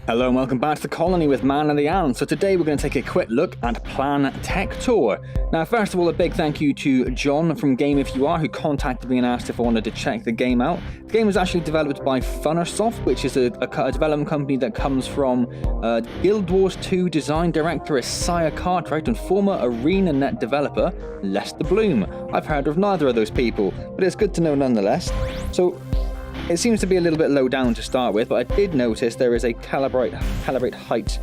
Hello and welcome back to the colony with Man and the Antz. So today we're going to take a quick look at PlanTechtor. Now first of all, a big thank you to John from Game If You Are, who contacted me and asked if I wanted to check the game out. The game was actually developed by Funnersoft, which is a development company that comes from Guild Wars 2 design director Isaiah Cartwright and former ArenaNet developer Lester Bloom. I've heard of neither of those people, but it's good to know nonetheless. So it seems to be a little bit low down to start with, but I did notice there is a calibrate height.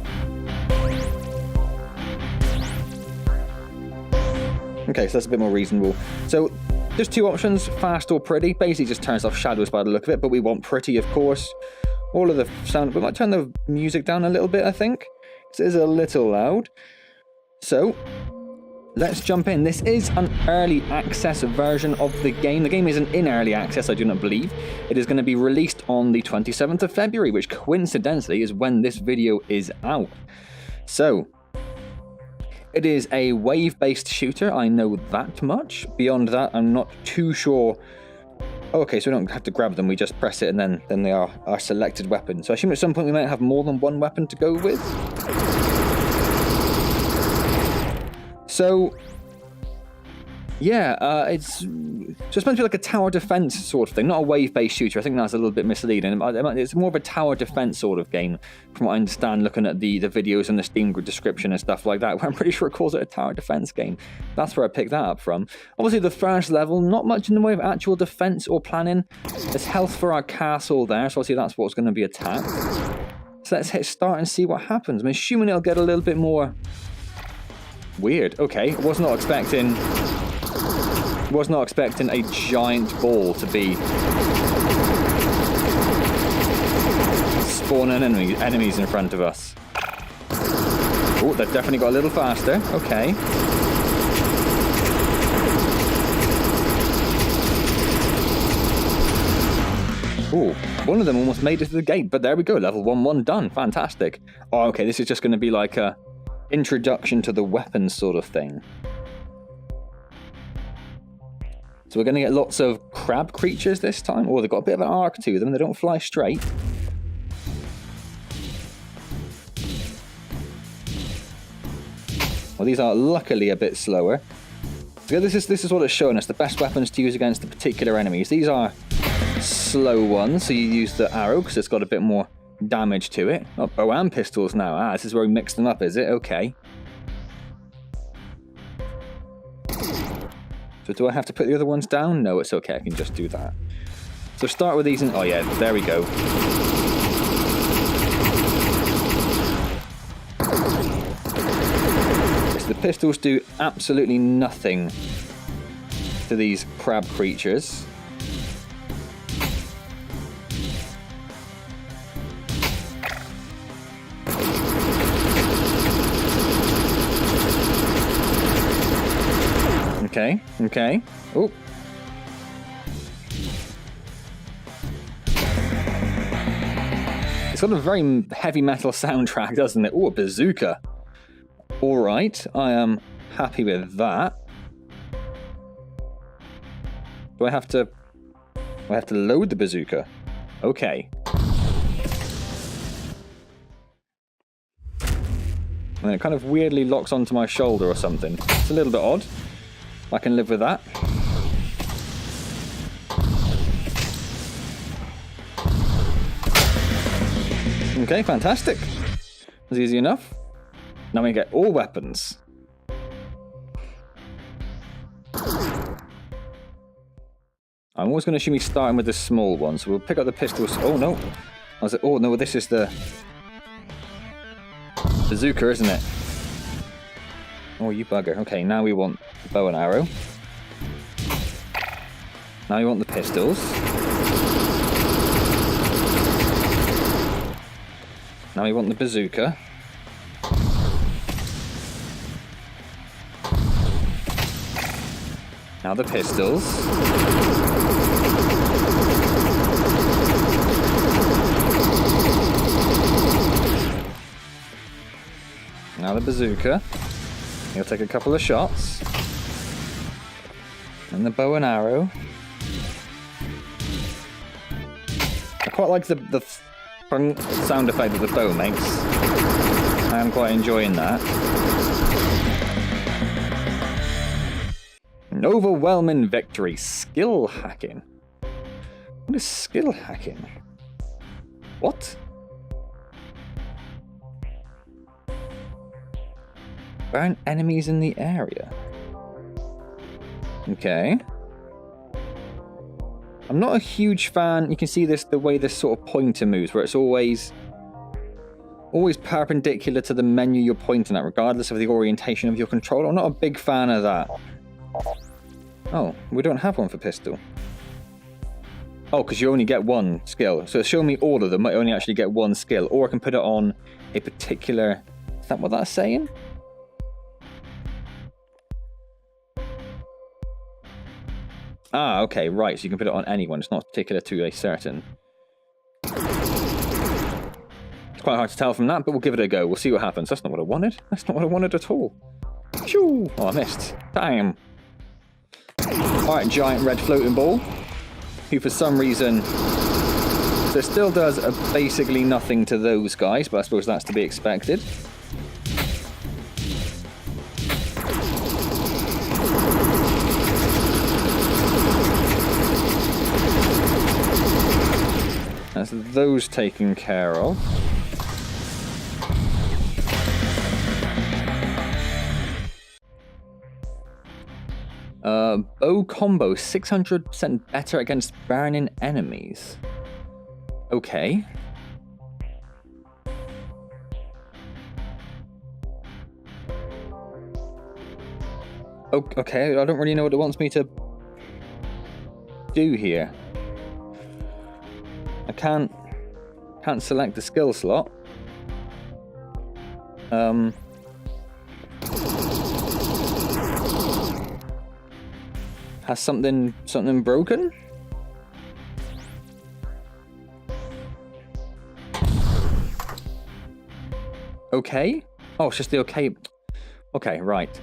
Okay, so that's a bit more reasonable. So there's two options, fast or pretty. Basically just turns off shadows by the look of it, but we want pretty, of course. All of the sound, we might turn the music down a little bit, I think, because it is a little loud. So let's jump in. This is an early access version of the game. The game isn't in early access, I do not believe. It is going to be released on the 27th of February, which coincidentally is when this video is out. So it is a wave-based shooter, I know that much. Beyond that, I'm not too sure. Okay, so we don't have to grab them, we just press it and then they are our selected weapon. So I assume at some point we might have more than one weapon to go with. So, yeah, it's supposed to be like a tower defense sort of thing, not a wave-based shooter. I think that's a little bit misleading. It's more of a tower defense sort of game, from what I understand, looking at the videos and the Steam description and stuff like that, where I'm pretty sure it calls it a tower defense game. That's where I picked that up from. Obviously, the first level, not much in the way of actual defense or planning. There's health for our castle there, so obviously that's what's going to be attacked. So let's hit start and see what happens. I'm assuming it'll get a little bit more weird. Okay, was not expecting a giant ball to be spawning enemies in front of us. Oh, they've definitely got a little faster. Okay. Oh, one of them almost made it to the gate, but there we go. Level 1 done. Fantastic. Oh, okay, this is just going to be like a introduction to the weapons sort of thing. So we're going to get lots of crab creatures this time. Oh, they've got a bit of an arc to them. They don't fly straight. Well, these are luckily a bit slower. So this is what it's showing us, the best weapons to use against the particular enemies. These are slow ones, so you use the arrow because it's got a bit more damage to it. Oh, bow and pistols now. Ah, this is where we mix them up, is it? Okay. So do I have to put the other ones down? No, it's okay. I can just do that. So start with these and... oh yeah, there we go. So the pistols do absolutely nothing to these crab creatures. Okay. Oh. It's got a very heavy metal soundtrack, doesn't it? Oh, a bazooka. Alright, I am happy with that. Do I have to load the bazooka? Okay. And it kind of weirdly locks onto my shoulder or something. It's a little bit odd. I can live with that. Okay, fantastic. That's easy enough. Now we get all weapons. I'm always going to assume he's starting with the small one, so we'll pick up the pistols. Oh no! Oh no, this is the bazooka, isn't it? Oh, you bugger. Okay, now we want the bow and arrow. Now we want the pistols. Now we want the bazooka. Now the pistols. Now the bazooka. He'll take a couple of shots. And the bow and arrow. I quite like the fun sound effect that the bow makes. I am quite enjoying that. An overwhelming victory. Skill hacking. What is skill hacking? What? Burn enemies in the area. Okay. I'm not a huge fan. You can see this, the way this sort of pointer moves, where it's always perpendicular to the menu you're pointing at, regardless of the orientation of your controller. I'm not a big fan of that. Oh, we don't have one for pistol. Oh, because you only get one skill. So it's showing me all of them, I only actually get one skill. Or I can put it on a particular... Is that what that's saying? Ah, okay, right. So you can put it on anyone. It's not particular to a certain. It's quite hard to tell from that, but we'll give it a go. We'll see what happens. That's not what I wanted. That's not what I wanted at all. Shoo! Oh, I missed. Damn. Alright, giant red floating ball. Who for some reason... So it still does basically nothing to those guys, but I suppose that's to be expected. That's those taken care of. Bow combo 600% better against burning enemies. Okay. Okay, I don't really know what it wants me to do here. I can't select the skill slot. Has something broken? Okay. Oh, it's just the okay. Okay, right.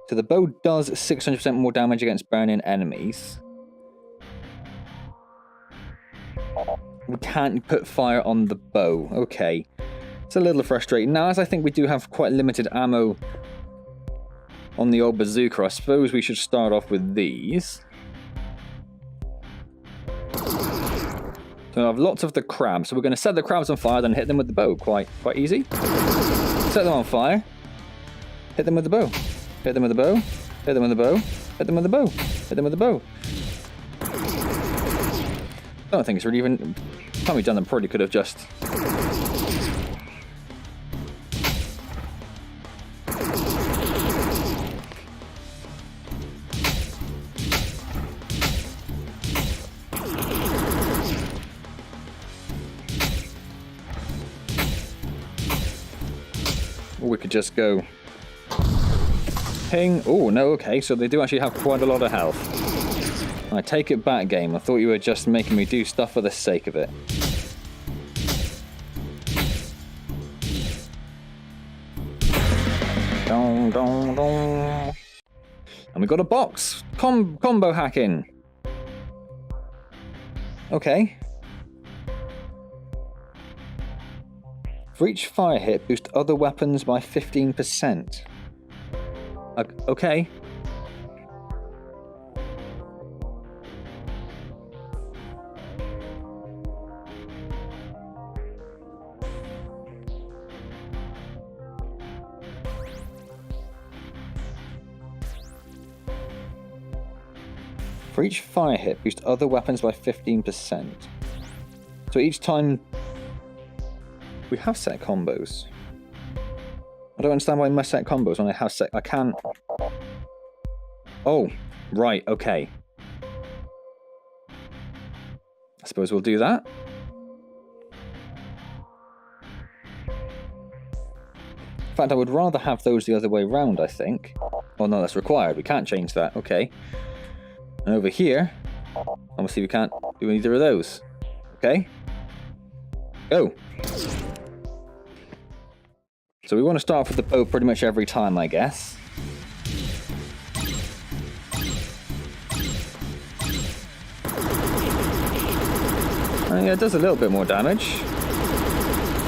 So the bow does 600% more damage against burning enemies. We can't put fire on the bow. Okay. It's a little frustrating. Now, as I think we do have quite limited ammo on the old bazooka, I suppose we should start off with these. So I have lots of the crabs. So we're going to set the crabs on fire, then hit them with the bow. Quite easy. Set them on fire. Hit them with the bow. Hit them with the bow. Hit them with the bow. Hit them with the bow. Hit them with the bow. I don't think it's really even... Time we've done them, probably could have just... Or we could just go... Ping. Oh, no, okay, so they do actually have quite a lot of health. I take it back, game. I thought you were just making me do stuff for the sake of it. Dong, dong, dong. And we got a box. Combo hacking. Okay. For each fire hit, boost other weapons by 15%. Okay. For each fire hit, boost other weapons by 15%. So each time... We have set combos. I don't understand why I must set combos when I have set... I can't... Oh, right, okay. I suppose we'll do that. In fact, I would rather have those the other way around, I think. Oh no, that's required. We can't change that. Okay. And over here, obviously we can't do either of those. Okay. Go. So we want to start off with the bow pretty much every time, I guess. Yeah, it does a little bit more damage.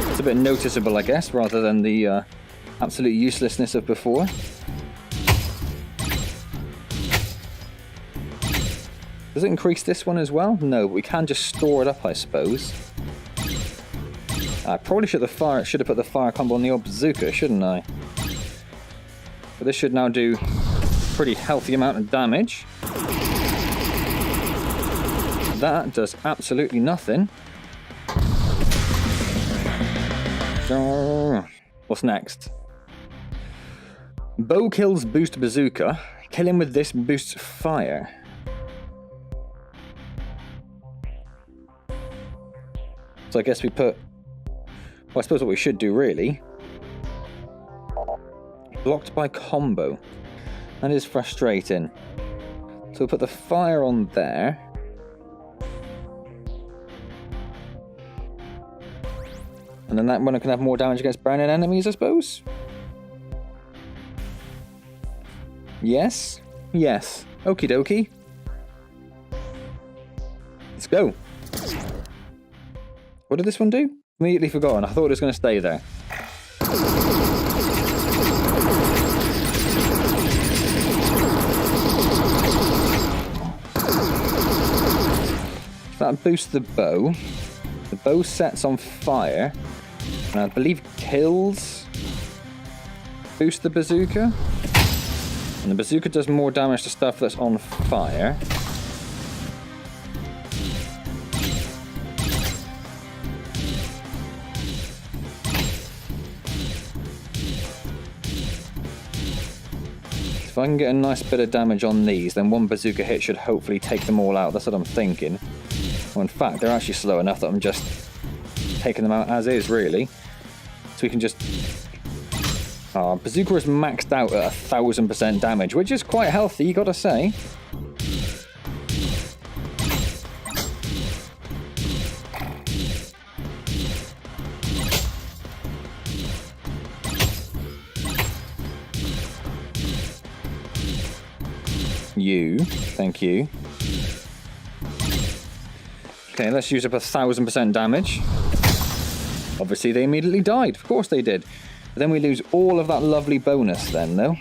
It's a bit noticeable, I guess, rather than the absolute uselessness of before. Does it increase this one as well? No, but we can just store it up, I suppose. I probably should have put the fire combo on the old bazooka, shouldn't I? But this should now do a pretty healthy amount of damage. That does absolutely nothing. What's next? Bow kills boost bazooka. Killing with this boosts fire. So I guess we put... Well, I suppose what we should do, really... Blocked by combo. That is frustrating. So we'll put the fire on there. And then that one can have more damage against burning enemies, I suppose? Yes? Yes. Okie dokie. Let's go. What did this one do? Immediately forgotten. I thought it was going to stay there. That boosts the bow. The bow sets on fire. And I believe kills... boost the bazooka. And the bazooka does more damage to stuff that's on fire. If I can get a nice bit of damage on these, then one bazooka hit should hopefully take them all out. That's what I'm thinking. Well, in fact, they're actually slow enough that I'm just taking them out as is, really. So we can just... bazooka is maxed out at 1000% damage, which is quite healthy, you gotta say. Thank you. Okay, let's use up 1000% damage. Obviously, they immediately died. Of course they did. But then we lose all of that lovely bonus then, though.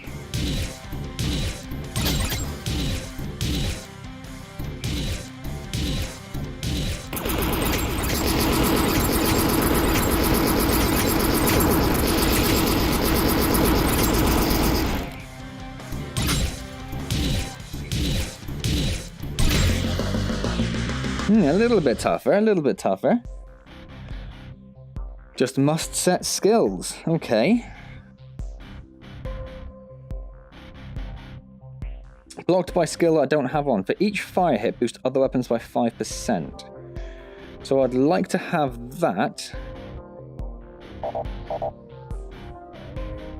A little bit tougher, a little bit tougher. Just must set skills. Okay. Blocked by skill I don't have on. For each fire hit, boost other weapons by 5%. So I'd like to have that.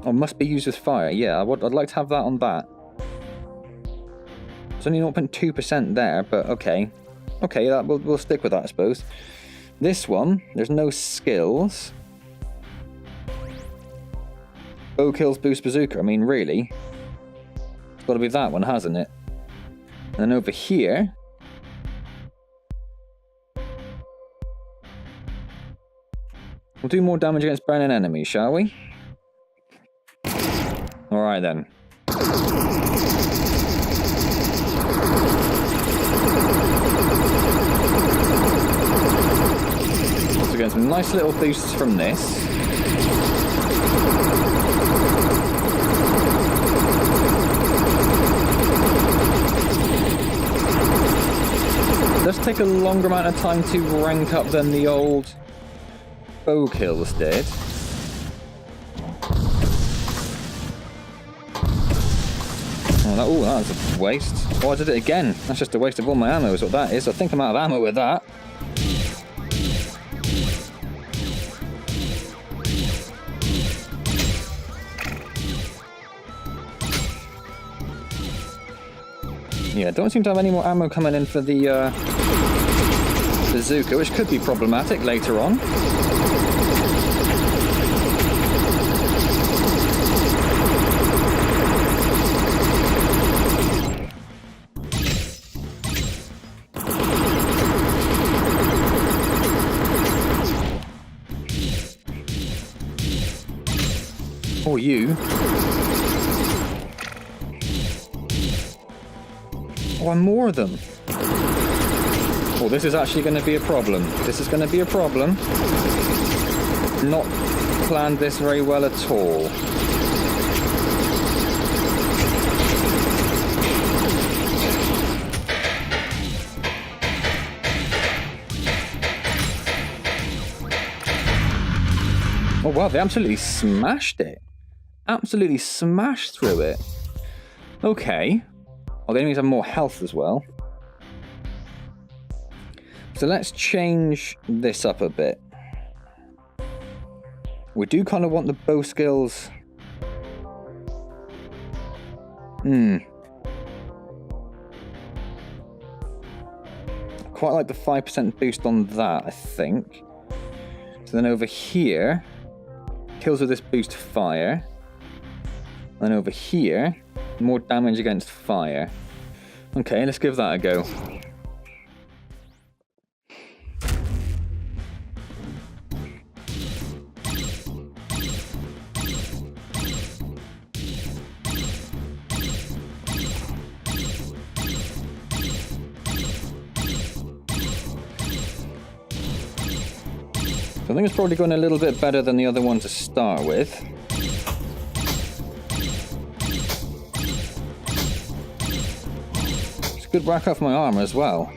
Oh, must be used with fire. Yeah, I'd like to have that on that. It's only 0.2% there, but okay. Okay, we'll stick with that, I suppose. This one, there's no skills. Bow kills boost bazooka. I mean, really? It's got to be that one, hasn't it? And then over here... we'll do more damage against burning enemies, shall we? Alright then. Get some nice little boosts from this. It does take a longer amount of time to rank up than the old bow kills did. Oh, that was a waste. Oh, I did it again. That's just a waste of all my ammo is what that is. I think I'm out of ammo with that. Yeah, don't seem to have any more ammo coming in for the bazooka, which could be problematic later on. you. Oh, and more of them. Oh, this is actually going to be a problem. This is going to be a problem. Not planned this very well at all. Oh wow, they absolutely smashed it. Absolutely smashed through it. Okay. Oh, the enemies have more health as well. So let's change this up a bit. We do kind of want the bow skills. Quite like the 5% boost on that, I think. So then over here, kills with this boost fire. And over here, more damage against fire. Okay, let's give that a go. I think it's probably going a little bit better than the other one to start with. It's a good whack off my armor as well.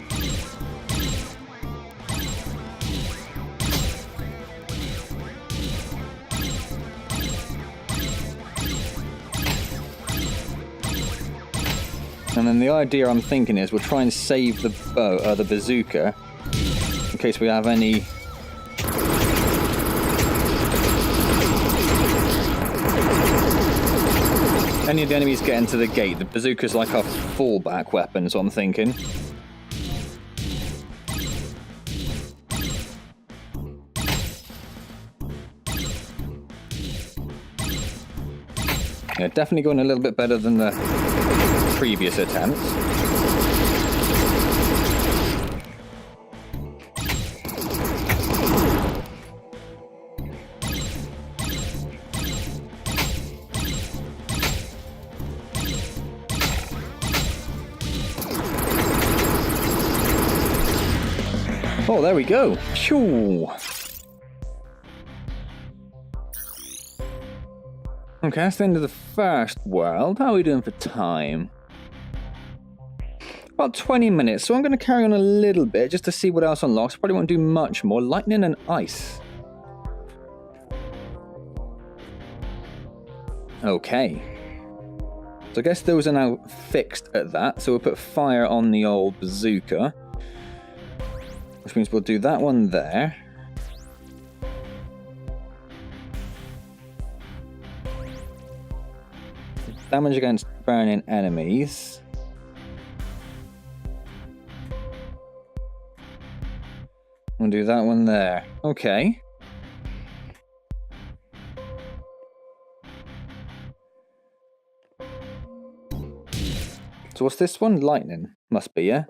And then the idea I'm thinking is we'll try and save the bazooka in case we have any of the enemies get into the gate. The bazooka's like our fallback weapon, is what I'm thinking. Yeah, definitely going a little bit better than the previous attempt. Oh, there we go. Shoo. Okay, that's the end of the first world. How are we doing for time? About 20 minutes, so I'm going to carry on a little bit just to see what else unlocks. Probably won't do much more. Lightning and ice. Okay. So I guess those are now fixed at that. So we'll put fire on the old bazooka. Which means we'll do that one there. Damage against burning enemies. We'll do that one there. Okay. So what's this one? Lightning. Must be, yeah?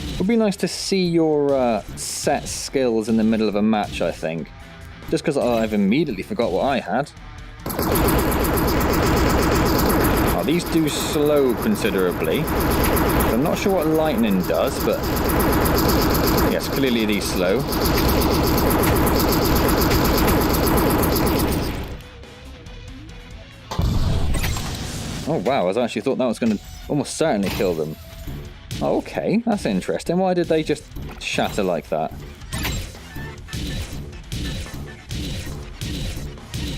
It would be nice to see your set skills in the middle of a match, I think. Just because I've immediately forgot what I had. Oh, these do slow considerably. I'm not sure what lightning does, but yes, clearly these slow. Oh wow, I actually thought that was going to almost certainly kill them. Okay, that's interesting. Why did they just shatter like that?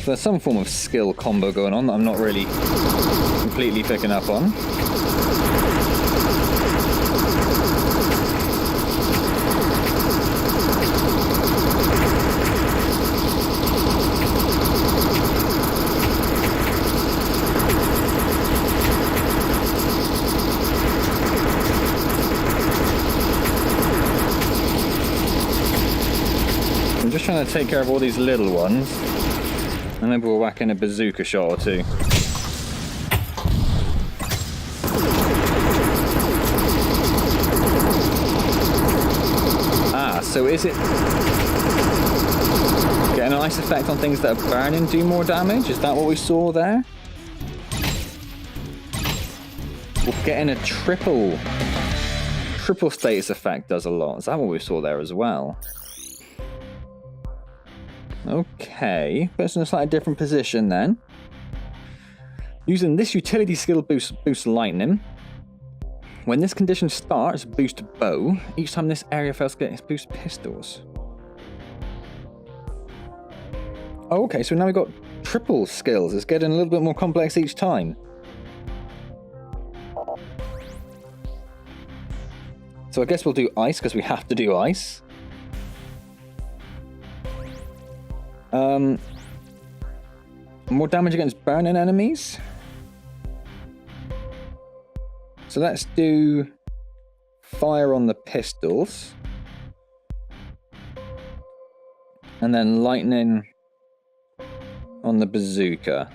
So there's some form of skill combo going on that I'm not really completely picking up on. trying to take care of all these little ones. And maybe we'll whack in a bazooka shot or two. Ah, so is it getting an ice effect on things that are burning do more damage? Is that what we saw there? We're getting a triple status effect does a lot. Is that what we saw there as well? Okay, but it's in a slightly different position then. Using this utility skill boost lightning. When this condition starts, boost bow. Each time this area fails to get its boost pistols. Okay, so now we've got triple skills. It's getting a little bit more complex each time. So I guess we'll do ice because we have to do ice. More damage against burning enemies. So let's do fire on the pistols. And then lightning on the bazooka.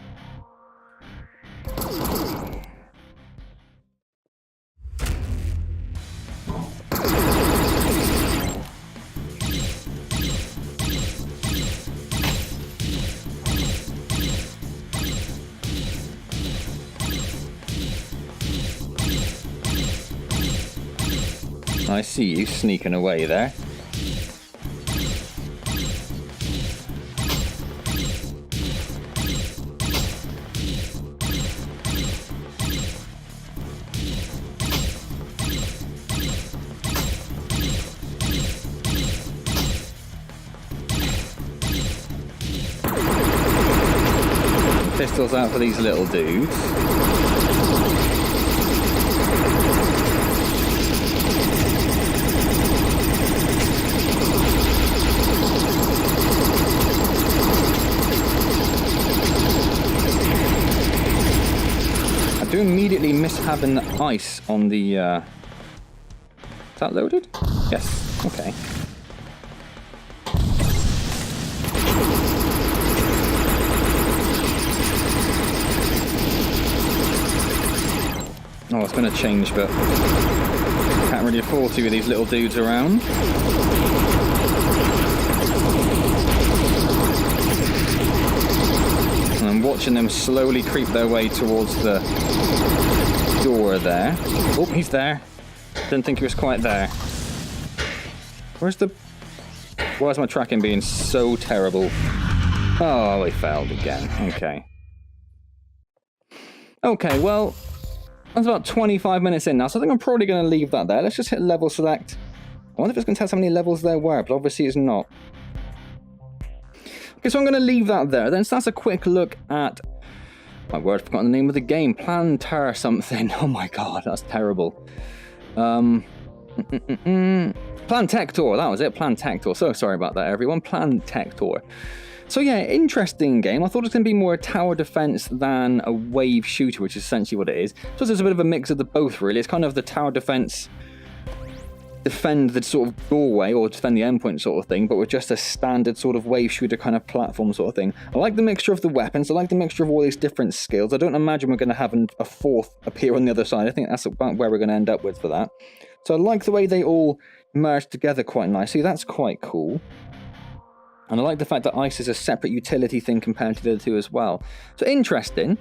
I see you sneaking away there. Pistols out for these little dudes. I do immediately miss having the ice on the... Is that loaded? Yes, okay. Oh, it's going to change, but can't really afford to with these little dudes around. And I'm watching them slowly creep their way towards the door there. Oh, he's there. Didn't think he was quite there. Where's my tracking being so terrible? Oh, he failed again. Okay. Okay, well... That's about 25 minutes in now, so I think I'm probably going to leave that there. Let's just hit level select. I wonder if it's going to tell us how many levels there were, but obviously it's not. Okay, so I'm going to leave that there. Then so that's a quick look at... My word, I've forgotten the name of the game. PlanTechtor something. Oh my god, that's terrible. PlanTechtor, that was it. PlanTechtor. So sorry about that, everyone. PlanTechtor. So yeah, interesting game. I thought it was going to be more a tower defense than a wave shooter, which is essentially what it is. So there's a bit of a mix of the both, really. It's kind of the tower defense, defend the sort of doorway or defend the endpoint sort of thing, but with just a standard sort of wave shooter kind of platform sort of thing. I like the mixture of the weapons. I like the mixture of all these different skills. I don't imagine we're going to have a fourth appear on the other side. I think that's about where we're going to end up with for that. So I like the way they all merge together quite nicely. That's quite cool. And I like the fact that ice is a separate utility thing compared to the other two as well. So interesting.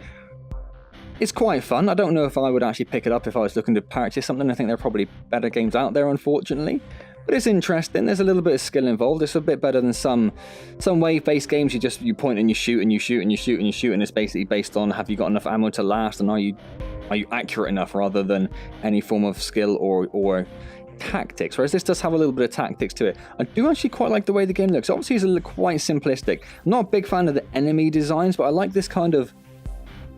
It's quite fun. I don't know if I would actually pick it up if I was looking to purchase something. I think there are probably better games out there, unfortunately. But it's interesting. There's a little bit of skill involved. It's a bit better than some wave-based games. You point and you shoot and you shoot and you shoot and you shoot, and it's basically based on have you got enough ammo to last and are you accurate enough rather than any form of skill or tactics, whereas this does have a little bit of tactics to it. I do actually quite like the way the game looks. Obviously it's quite simplistic. I'm not a big fan of the enemy designs, but I like this kind of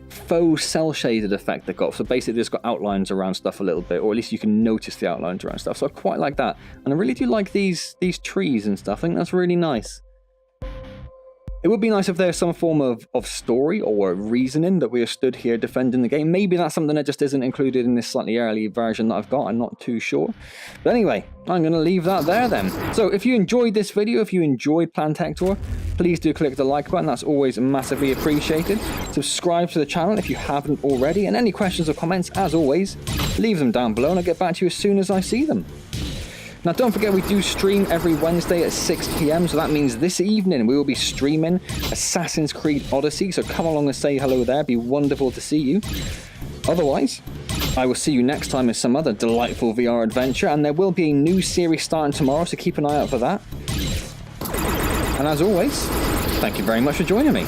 faux cell shaded effect they got. So basically it's got outlines around stuff a little bit, or at least you can notice the outlines around stuff. So I quite like that. And I really do like these trees and stuff. I think that's really nice. It would be nice if there's some form of story or reasoning that we are stood here defending the game. Maybe that's something that just isn't included in this slightly early version that I've got. I'm not too sure. But anyway, I'm going to leave that there then. So if you enjoyed this video, if you enjoyed PlanTechtor, please do click the like button. That's always massively appreciated. Subscribe to the channel if you haven't already. And any questions or comments, as always, leave them down below and I'll get back to you as soon as I see them. Now don't forget, we do stream every Wednesday at 6 PM, so that means this evening we will be streaming Assassin's Creed Odyssey, so come along and say hello there. It'd be wonderful to see you. Otherwise, I will see you next time in some other delightful VR adventure, and there will be a new series starting tomorrow, so keep an eye out for that. And as always, thank you very much for joining me.